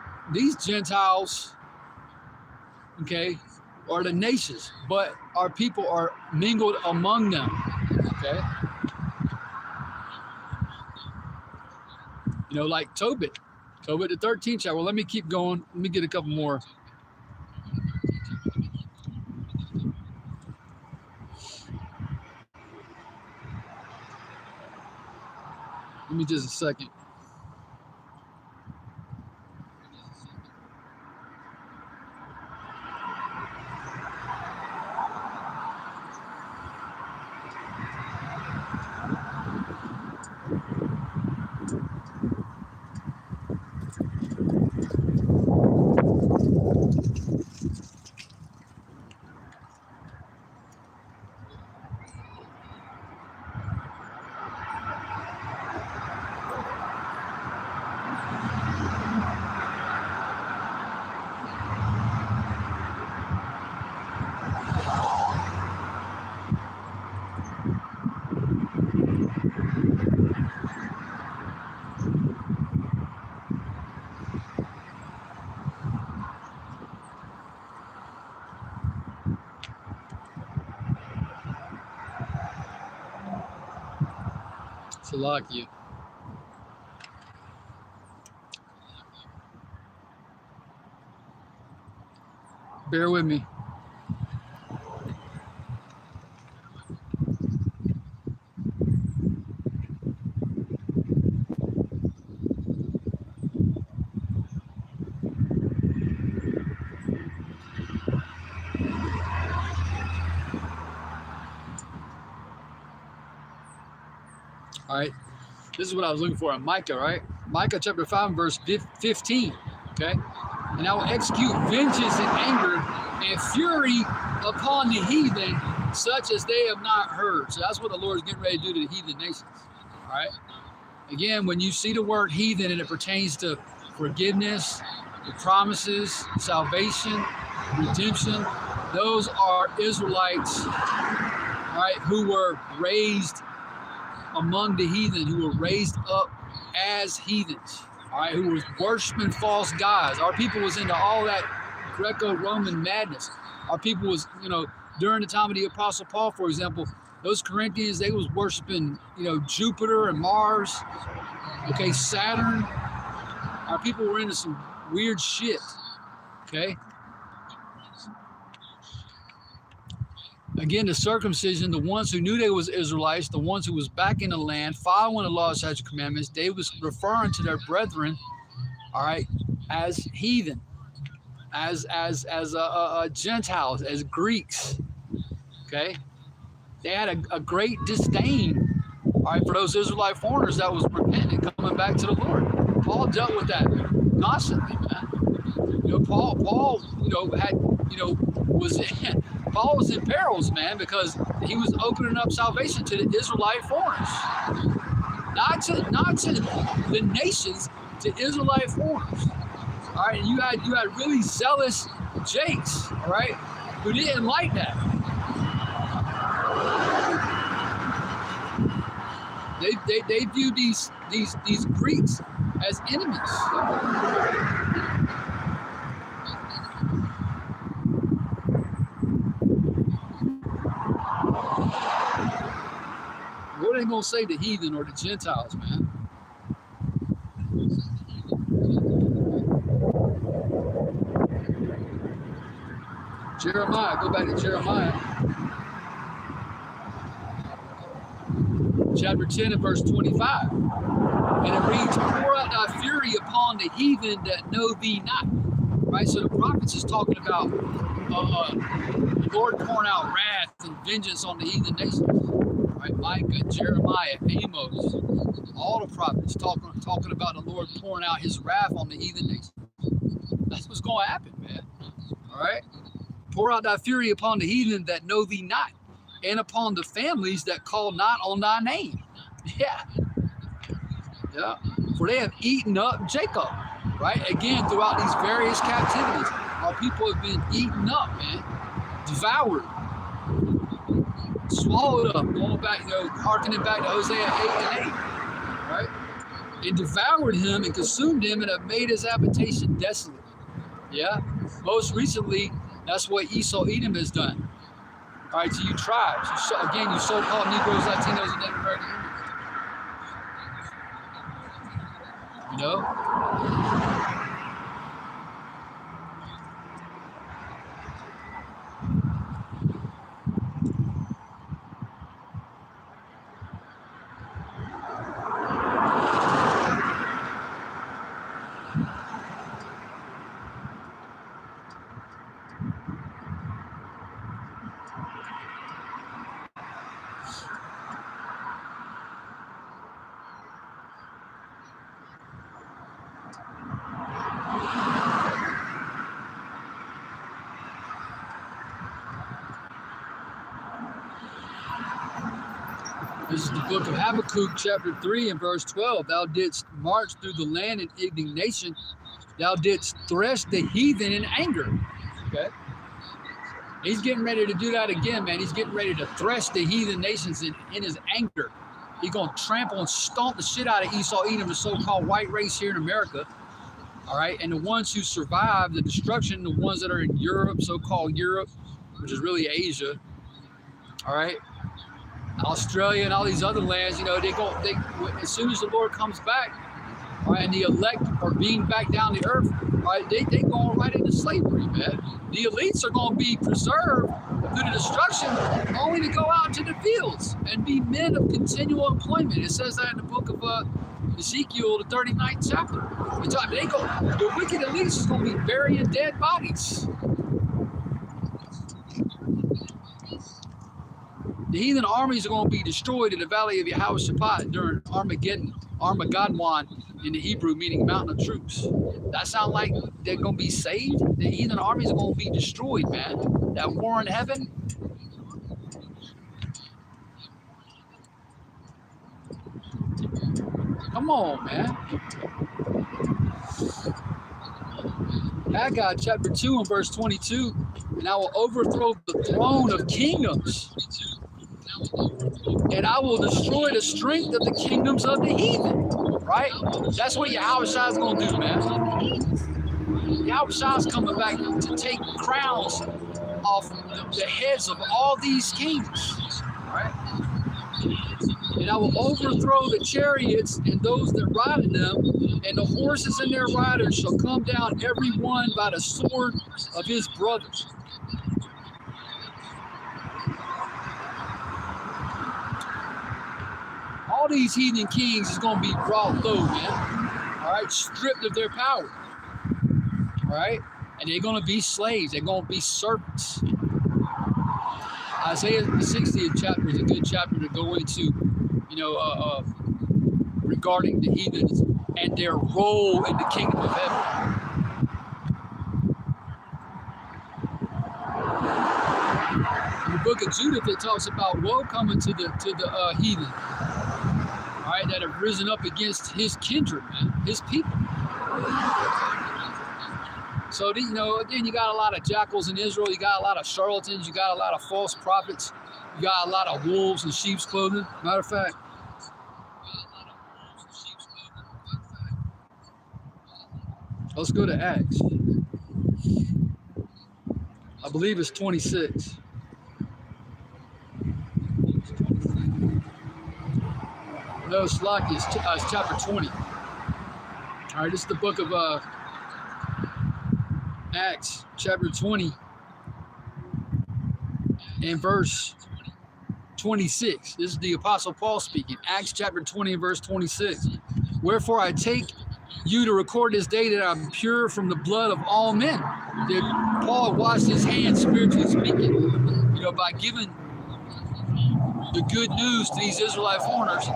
Gentiles, okay, are the nations, but our people are mingled among them. Okay. You know, like Tobit, the 13th chapter. Well, let me keep going. Let me get a couple more. Give me just a second. Salakia. Bear with me. All right, this is what I was looking for in Micah, right? Micah chapter 5, verse 15, okay? And I will execute vengeance and anger and fury upon the heathen, such as they have not heard. So that's what the Lord is getting ready to do to the heathen nations, all right? Again, when you see the word heathen and it pertains to forgiveness, the promises, salvation, redemption, those are Israelites, all right, who were raised among the heathen, who were raised up as heathens, all right, who was worshiping false gods. Our people was into all that Greco-Roman madness. Our people was, you know, during the time of the Apostle Paul, for example, those Corinthians, they was worshiping, you know, Jupiter and Mars, okay, Saturn. Our people were into some weird shit, okay? Again, the circumcision, the ones who knew they was Israelites, the ones who was back in the land, following the law, statutes, and commandments, they was referring to their brethren, all right, as heathen, as Gentiles, as Greeks, okay? They had a great disdain, all right, for those Israelite foreigners that was repentant, coming back to the Lord. Paul dealt with that constantly, man. You know, Paul, you know, had, you know, Paul was in perils, man, because he was opening up salvation to the Israelite foreigners, not to the nations, to Israelite foreigners. All right, and you had really zealous Jakes, all right, who didn't like that. They view these Greeks as enemies. What are they gonna say, the heathen or the Gentiles, man? Jeremiah, go back to Jeremiah. Chapter 10 and verse 25. And it reads, pour out thy fury upon the heathen that know thee not. Right? So the prophets is talking about the Lord pouring out wrath and vengeance on the heathen nations. Right? Micah, Jeremiah, Amos, all the prophets talking about the Lord pouring out his wrath on the heathen nations. That's what's going to happen, man. All right? Pour out thy fury upon the heathen that know thee not, and upon the families that call not on thy name. Yeah. Yeah. For they have eaten up Jacob. Right? Again, throughout these various captivities, our people have been eaten up, man. Devoured. Swallowed up. Going back, harkening back to Hosea 8 and 8. Right? And devoured him and consumed him and have made his habitation desolate. Yeah. Most recently, that's what Esau Edom has done. All right, to you tribes. You so-called Negroes, Latinos, and Native American Indians. You know? This is the book of Habakkuk, chapter 3 and verse 12. Thou didst march through the land in indignation. Thou didst thresh the heathen in anger. Okay? He's getting ready to do that again, man. He's getting ready to thresh the heathen nations in his anger. He's going to trample and stomp the shit out of Esau Edom, the so-called white race here in America. All right? And the ones who survive the destruction, the ones that are in Europe, so-called Europe, which is really Asia. All right? Australia and all these other lands, they as soon as the Lord comes back, all right, and the elect are being back down the earth, all right, they going right into slavery, man. The elites are going to be preserved through the destruction, only to go out into the fields and be men of continual employment. It says that in the book of Ezekiel, the 39th chapter. The wicked elites is going to be burying dead bodies. The heathen armies are going to be destroyed in the valley of Yehoshaphat during Armageddon in the Hebrew, meaning mountain of troops. That sound like they're going to be saved? The heathen armies are going to be destroyed, man. That war in heaven. Come on, man. Haggai chapter 2 and verse 22. And I will overthrow the throne of kingdoms. And I will destroy the strength of the kingdoms of the heathen. Right? That's what Yahushua is going to do, man. Yahushua is coming back to take crowns off the heads of all these kings. Right? And I will overthrow the chariots and those that ride in them, and the horses and their riders shall come down every one by the sword of his brothers. All these heathen kings is going to be brought low, man. All right, stripped of their power. All right, and they're going to be slaves. They're going to be servants. Isaiah the 60th chapter is a good chapter to go into, regarding the heathens and their role in the kingdom of heaven. In the book of Judith, it talks about woe coming to the heathen. All right, that have risen up against his kindred, man, his people. So, again, you got a lot of jackals in Israel. You got a lot of charlatans. You got a lot of false prophets. You got a lot of wolves in sheep's clothing. Matter of fact, let's go to Acts. I believe it's 26. No, it's lucky. It's chapter 20. All right, this is the book of Acts, chapter 20, and verse 26. This is the Apostle Paul speaking. Acts chapter 20 and verse 26. Wherefore I take you to record this day that I'm pure from the blood of all men. That Paul washed his hands, spiritually speaking, by giving the good news to these Israelite foreigners.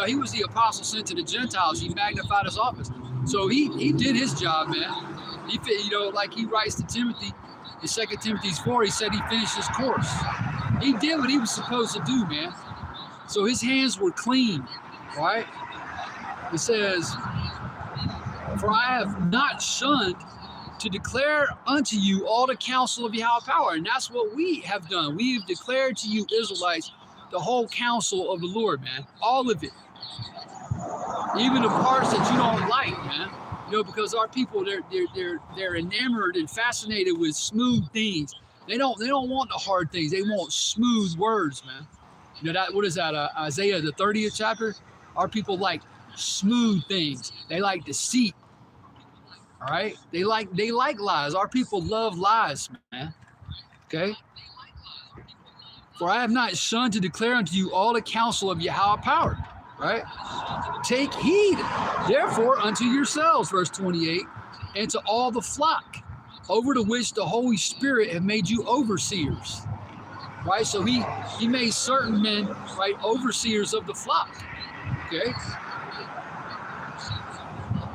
He was the apostle sent to the Gentiles. He magnified his office. So he did his job, man. He, like he writes to Timothy in 2 Timothy 4, he said he finished his course. He did what he was supposed to do, man. So his hands were clean, right? It says, for I have not shunned to declare unto you all the counsel of Yahweh power. And that's what we have done. We have declared to you Israelites the whole counsel of the Lord, man. All of it. Even the parts that you don't like, man. Because our people, they're enamored and fascinated with smooth things. They don't want the hard things. They want smooth words, man. What is that? Isaiah the 30th chapter. Our people like smooth things. They like deceit. All right. They like lies. Our people love lies, man. Okay. For I have not shunned to declare unto you all the counsel of Yahweh power. Right? Take heed, therefore, unto yourselves, verse 28, and to all the flock, over to which the Holy Spirit have made you overseers. Right? So he made certain men, right, overseers of the flock. Okay?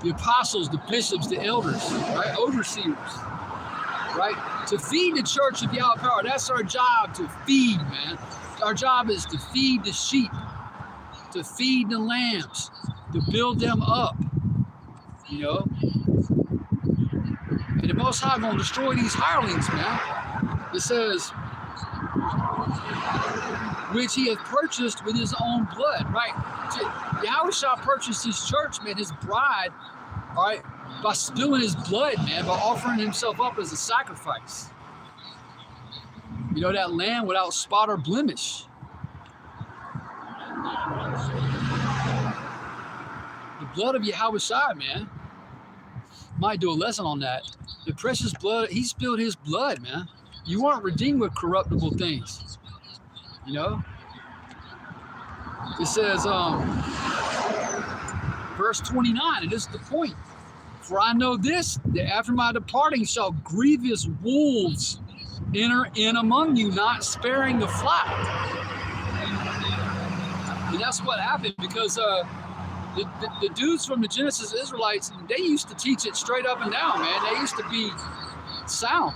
The apostles, the bishops, the elders, right? Overseers. Right? To feed the church of Yahweh power. That's our job, to feed, man. Our job is to feed the sheep. To feed the lambs, to build them up, And the Most High going to destroy these hirelings, man. It says, which he hath purchased with his own blood, right? Yahweh shall purchase his church, man, his bride, all right, by spilling his blood, man, by offering himself up as a sacrifice. That lamb without spot or blemish. The blood of Yahweh Shai, man. Might do a lesson on that. The precious blood, he spilled his blood, man. You weren't redeemed with corruptible things. It says, verse 29, and this is the point. For I know this, that after my departing shall grievous wolves enter in among you, not sparing the flock. And that's what happened, because the dudes from the Genesis Israelites, they used to teach it straight up and down, man. They used to be sound.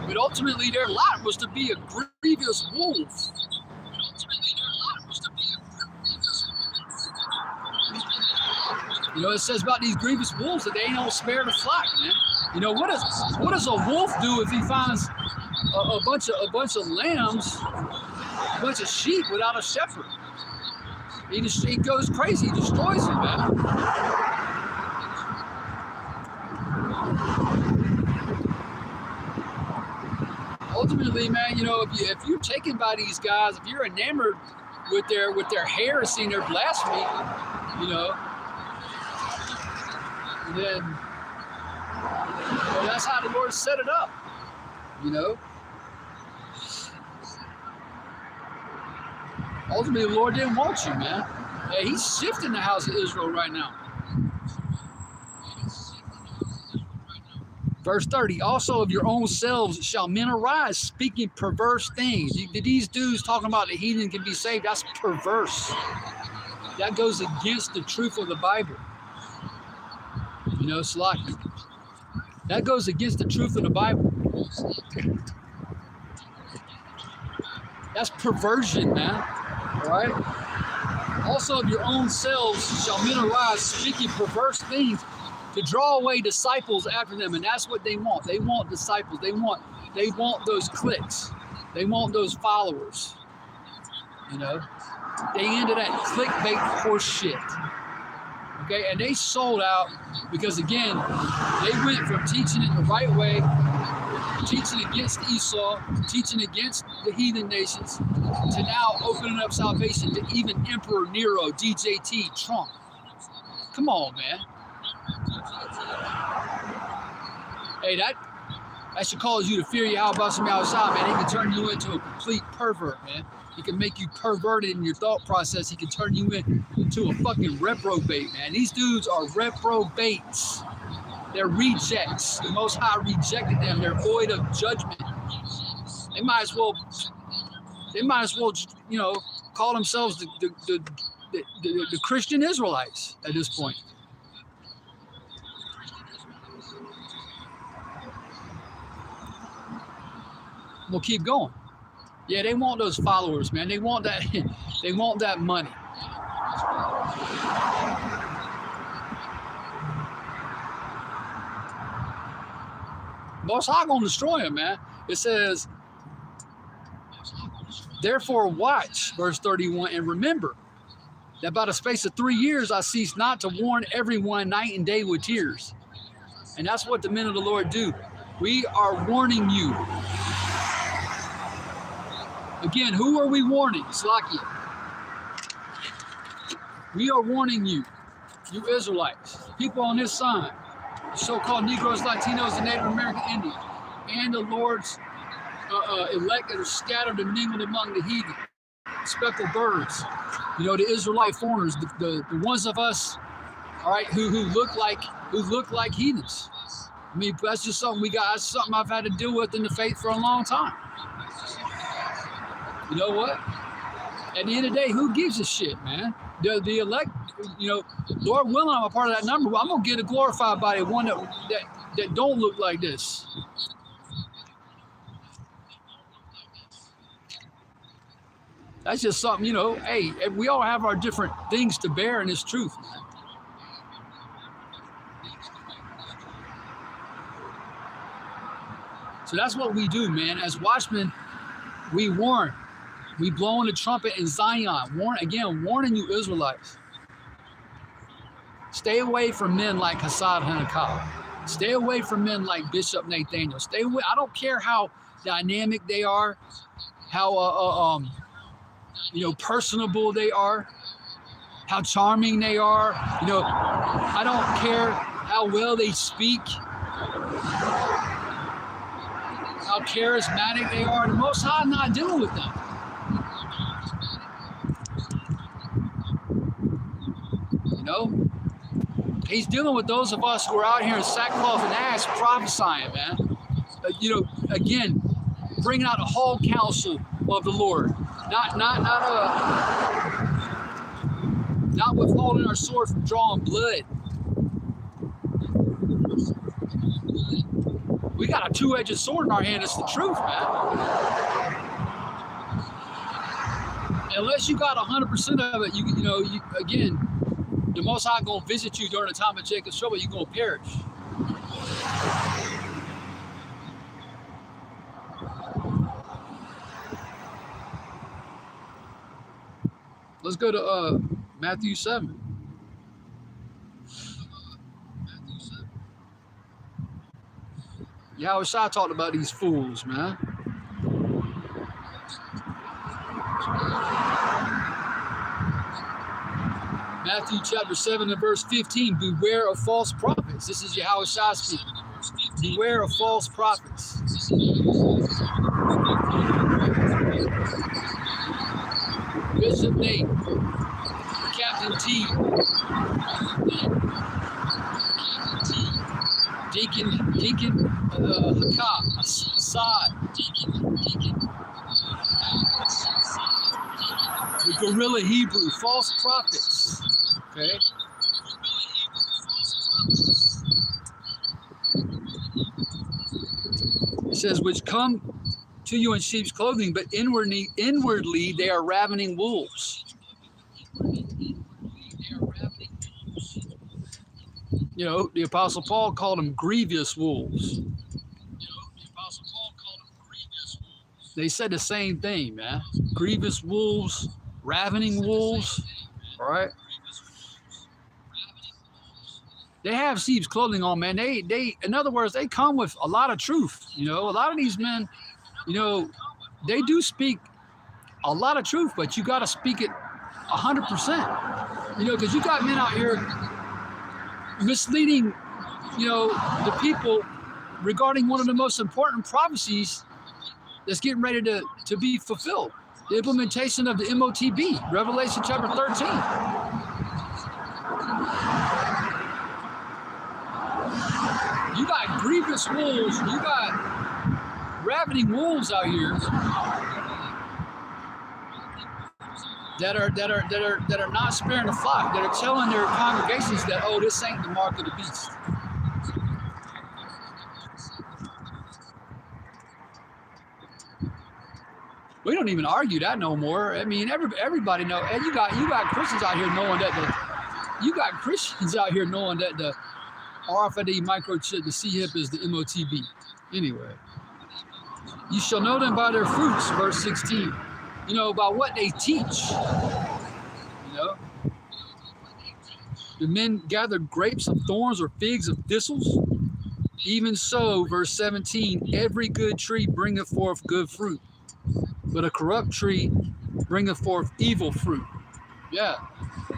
But ultimately their lot was to be a grievous wolf. It says about these grievous wolves that they ain't gonna spare the flock, man. What does a wolf do if he finds a bunch of lambs, a bunch of sheep without a shepherd? He goes crazy. He destroys them, man. Ultimately, man, if you're taken by these guys, if you're enamored with their heresy and their blasphemy, then that's how the Lord set it up. Ultimately, the Lord didn't want you, man. Yeah, he's shifting the house of Israel right now. Verse 30, also of your own selves shall men arise, speaking perverse things. These dudes talking about the heathen can be saved, that's perverse. That goes against the truth of the Bible. Slaki. That goes against the truth of the Bible. That's perversion, man. All right? Also of your own selves shall men arise, speaking perverse things, to draw away disciples after them. And that's what they want. They want disciples. They want those cliques. They want those followers. You know, they into that clickbait horse shit. Okay, and they sold out because, again, they went from teaching it the right way, teaching against Esau, teaching against the heathen nations, to now opening up salvation to even Emperor Nero, DJT, Trump. Come on, man. Hey, that should cause you to fear Yahweh from outside, man. He can turn you into a complete pervert, man. He can make you perverted in your thought process. He can turn you into a fucking reprobate, man. These dudes are reprobates. They're rejects. The Most High rejected them. They're void of judgment. They might as well, you know, call themselves the Christian Israelites at this point. We'll keep going. Yeah, they want those followers, man. They want that. They want that money. Most High gonna destroy them, man. It says, therefore watch, verse 31, and remember that by the space of 3 years I cease not to warn everyone night and day with tears. And that's what the men of the Lord do. We are warning you. Again, who are we warning? Slakia. We are warning you, you Israelites, people on this side, so-called Negroes, Latinos, and Native American Indians, and the Lord's elect that are scattered and mingled among the heathen, speckled birds, you know, the Israelite foreigners, the ones of us, all right, who look like heathens. I mean, that's just something we got. That's something I've had to deal with in the faith for a long time. You know what? At the end of the day, who gives a shit, man? The elect, you know, Lord willing, I'm a part of that number. I'm gonna get a glorified body, one that don't look like this. That's just something, you know. Hey, we all have our different things to bear in this truth, man. So that's what we do, man. As watchmen, we warn. We blowing the trumpet in Zion. Warning you Israelites. Stay away from men like Hassad Hanakah. Stay away from men like Bishop Nathaniel. Stay away. I don't care how dynamic they are, how you know, personable they are, how charming they are. You know, I don't care how well they speak, how charismatic they are. The Most High not dealing with them. You know, He's dealing with those of us who are out here in sackcloth and ash prophesying, man. You know, again, bringing out the whole counsel of the Lord, not withholding our sword from drawing blood. We got a two-edged sword in our hand. It's the truth, man. Unless you got 100% of it, you know, again, the Most High gonna visit you during the time of Jacob's trouble. You're gonna perish. Let's go to Matthew 7. Yahweh Shai talked about these fools, man. Matthew chapter 7 and verse 15. Beware of false prophets. This is Yahweh Shai speaking. Beware of false prophets. Bishop Nate, Captain T, Deacon Hakah, Assad, the Guerrilla Hebrew, false prophets. Okay. It says, which come to you in sheep's clothing, but inwardly they are ravening wolves. You know, the Apostle Paul called them grievous wolves. They said the same thing, man. Grievous wolves, ravening wolves, all right? They have sheep's clothing on, man. They, in other words, they come with a lot of truth. You know, a lot of these men, you know, they do speak a lot of truth, but you got to speak it 100%. You know, because you got men out here misleading, you know, the people regarding one of the most important prophecies that's getting ready to be fulfilled. The implementation of the MOTB, Revelation chapter 13. You got grievous wolves, you got ravening wolves out here that are not sparing the flock, that are telling their congregations that, oh, this ain't the mark of the beast. We don't even argue that no more. I mean, everybody know, and you got Christians out here knowing that the RFID microchip, the CHIP, is the MOTB. Anyway, you shall know them by their fruits, verse 16. You know, by what they teach. You know, do men gather grapes of thorns or figs of thistles? Even so, verse 17, every good tree bringeth forth good fruit, but a corrupt tree bringeth forth evil fruit. Yeah,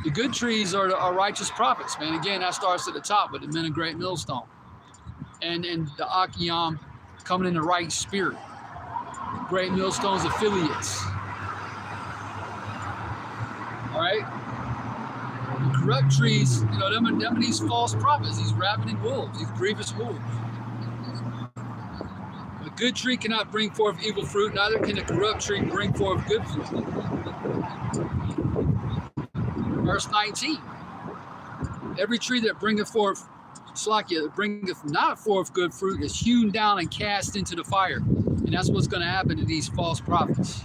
the good trees are righteous prophets, man. Again, that starts at the top with the men of great millstone, and the Achiam coming in the right spirit. Great millstone's affiliates. All right, the corrupt trees, you know, them are these false prophets, these ravening wolves, these grievous wolves. A good tree cannot bring forth evil fruit, neither can a corrupt tree bring forth good fruit. Verse 19. Every tree that bringeth forth, Slakia, that bringeth not forth good fruit is hewn down and cast into the fire. And that's what's going to happen to these false prophets.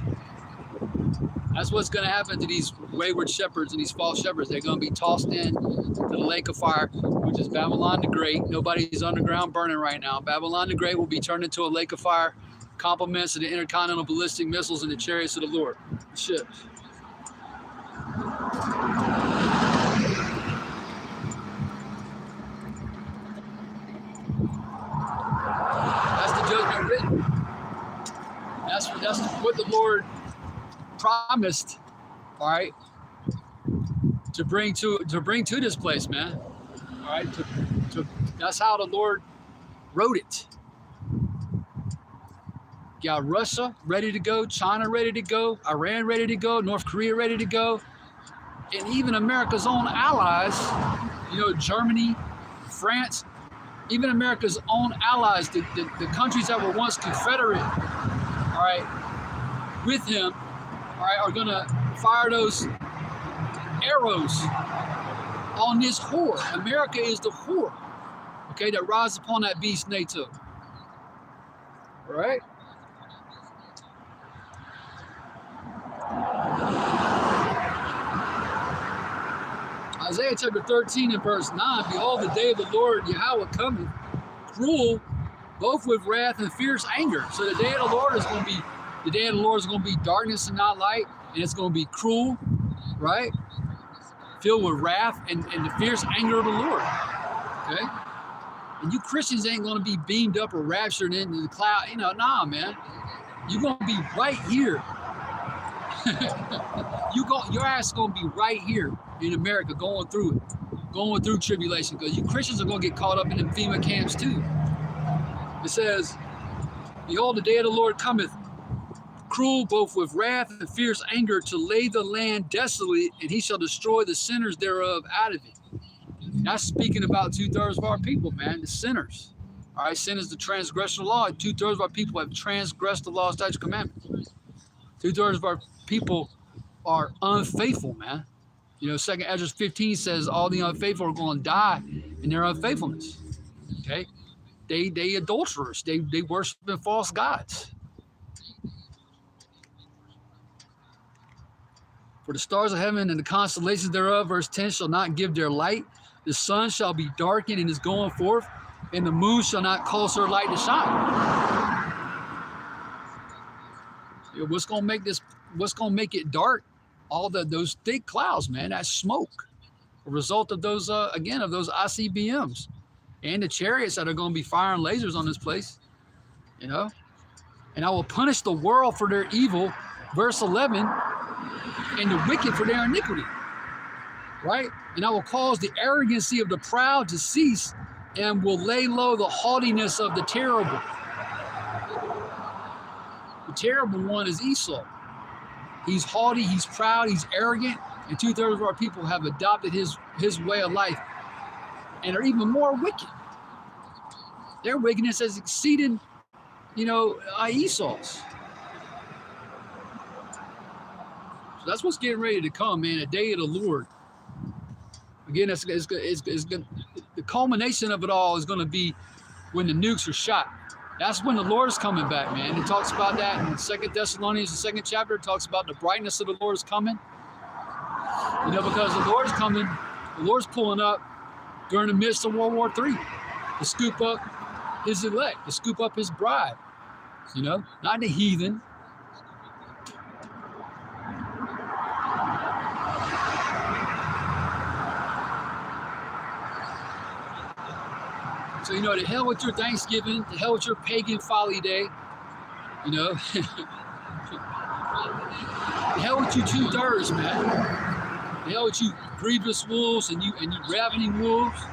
That's what's going to happen to these wayward shepherds and these false shepherds. They're going to be tossed in to the lake of fire, which is Babylon the Great. Nobody's underground burning right now. Babylon the Great will be turned into a lake of fire, compliments of the intercontinental ballistic missiles and the chariots of the Lord. The ships. That's the judgment written. That's what the Lord promised, all right, to bring to this place, man. All right, that's how the Lord wrote it. You got Russia ready to go, China ready to go, Iran ready to go, North Korea ready to go, and even America's own allies, you know, Germany, France, even America's own allies, the countries that were once Confederate, all right, with him, all right, are gonna fire those arrows on this whore. America is the whore, okay, that rides upon that beast NATO. All right? Isaiah chapter 13 and verse 9, behold, the day of the Lord Yahweh cometh, cruel, both with wrath and fierce anger. So the day of the Lord is going to be darkness and not light, and it's going to be cruel, right? Filled with wrath and the fierce anger of the Lord, okay? And you Christians ain't going to be beamed up or raptured into the cloud. You know, nah, man. You're going to be right here. Your ass is going to be right here in America going through tribulation, because you Christians are going to get caught up in them FEMA camps too. It says, behold, the day of the Lord cometh, cruel, both with wrath and fierce anger, to lay the land desolate, and he shall destroy the sinners thereof out of it. That's speaking about 2/3 of our people, man, the sinners. All right, sin is the transgression of law. 2/3 of our people have transgressed the law, statutes, commandments. 2/3 of our people are unfaithful, man. You know, 2 Ezra 15 says all the unfaithful are going to die in their unfaithfulness. Okay, they adulterers. They worshiping false gods. For the stars of heaven and the constellations thereof, verse 10, shall not give their light The sun shall be darkened in his going forth, and the moon shall not cause her light to shine. What's gonna make this? What's gonna make it dark? All those thick clouds, man. That's smoke, a result of those again of those ICBMs, and the chariots that are gonna be firing lasers on this place. You know, and I will punish the world for their evil, verse 11, and the wicked for their iniquity. Right? And I will cause the arrogancy of the proud to cease, and will lay low the haughtiness of the terrible. The terrible one is Esau. He's haughty, he's proud, he's arrogant, and 2/3 of our people have adopted his way of life and are even more wicked. Their wickedness has exceeded, Esau's. So that's what's getting ready to come, man. A day of the Lord. Again, it's good. The culmination of it all is going to be when the nukes are shot. That's when the Lord is coming back, man. It talks about that in 2 Thessalonians, the 2nd chapter. It talks about the brightness of the Lord is coming. Because the Lord is coming, the Lord's pulling up during the midst of World War III to scoop up his elect, to scoop up his bride. Not the heathen. So, to hell with your Thanksgiving, to hell with your pagan folly day, to hell with you 2/3, man. To hell with you grievous wolves and you ravening wolves.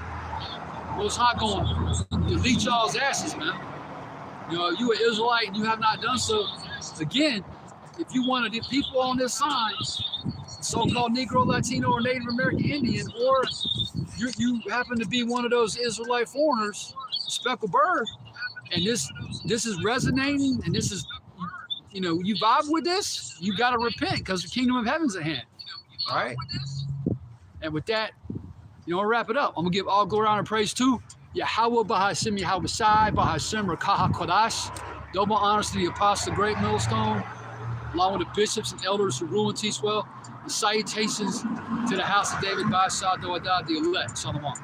Most High going to leech y'all's asses, man. You an Israelite and you have not done so. Again, if you one of the people on this sign, so-called Negro, Latino, or Native American Indian, or you happen to be one of those Israelite foreigners, speckled bird, and this is resonating, and this is, you vibe with this, you got to repent because the kingdom of heaven's at hand. All right? And with that, I'll wrap it up. I'm going to give all glory, honor, and praise to Yahweh, Bahashem, Yahweh Shai, Bahashem, Rakaha Kodash. Double honors to the apostle, great millstone, along with the bishops and elders who rule and teach well. And salutations to the house of David, by Shah, the elect. Shalom.